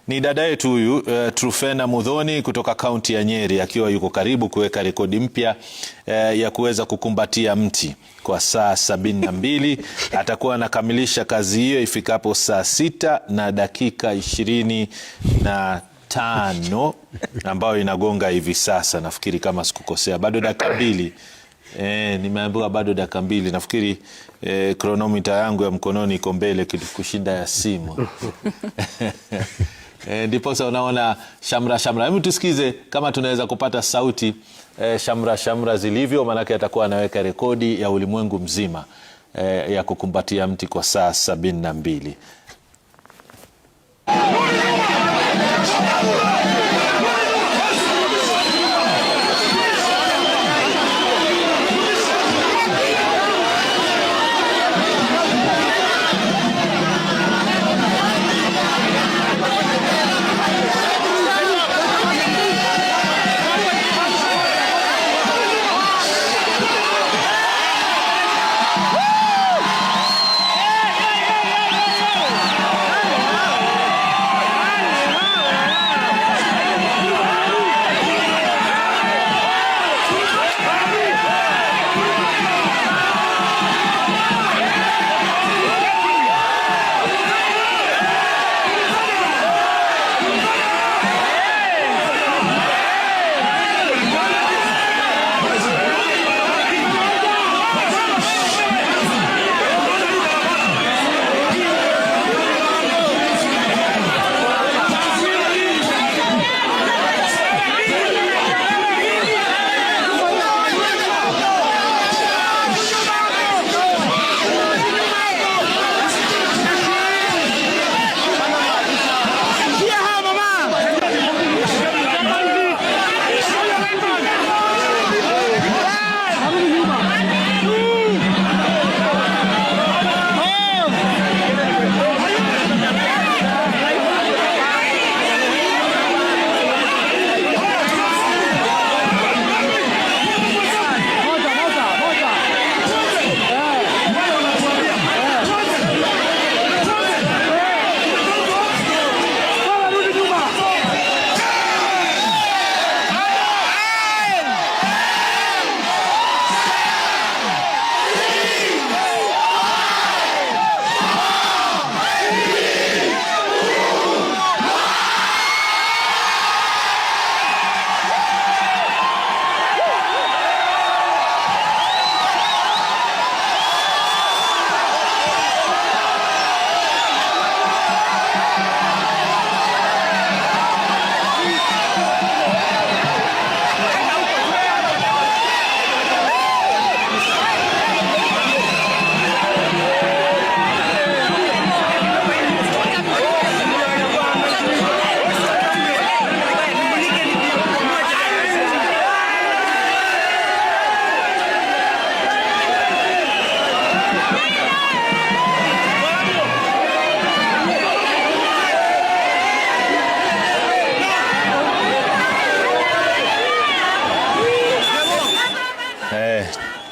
Ni dada yetu huyu Truphena Muthoni kutoka kaunti ya Nyeri, akiwa yuko karibu kuweka rekodi mpya ya kuweza kukumbatia mti kwa saa 72. Atakuwa anakamilisha kazi hiyo ifikapo saa 6 na dakika 25 ambayo inagonga hivi sasa, nafikiri kama sikukosea. Bado dakika 2. Nimeambiwa bado dakika 2. Nafikiri kronomita yangu ya mkononi iko mbele kushinda ya simu. Ndipo sasa unaona shamra shamra. Hebu tusikize kama tunaweza kupata sauti shamra shamra zilivyo, maanake atakuwa anaweka rekodi ya ulimwengu mzima ya kukumbatia mti kwa saa 72.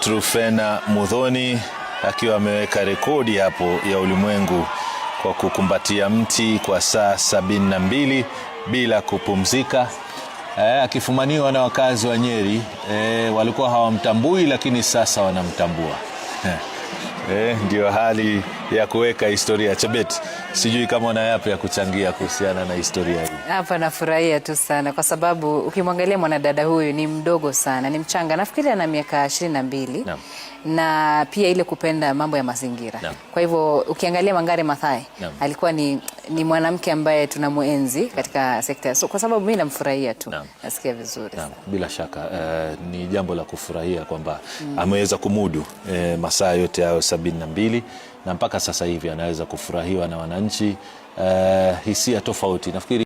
Truphena Muthoni akiwa ameweka rekodi hapo ya ulimwengu kwa kukumbatia mti kwa saa 72 bila kupumzika, akifumaniwa na wakazi wa Nyeri. Walikuwa hawamtambui, lakini sasa wanamtambua. Ndio hali ya kuweka historia. Chebet, sijui kama una yapi ya kuchangia kuhusiana na historia hii. Hapa nafurahia tu sana kwa sababu ukimwangalia mwanadada huyu ni mdogo sana, ni mchanga. Nafikiri ana miaka 22. Naam. Na pia ile kupenda mambo ya mazingira. Naam. Kwa hivyo ukiangalia Wangari Maathai, naam, alikuwa ni mwanamke ambaye tunamuenzi katika sekta. So kwa sababu mimi namfurahia tu. Naam. Nasikia vizuri. Naam. Bila shaka ni jambo la kufurahia kwamba ameweza kumudu masaa yote hayo 72 na mpaka sasa hivi anaweza kufurahiwa na wananchi, hisia tofauti. Nafikiri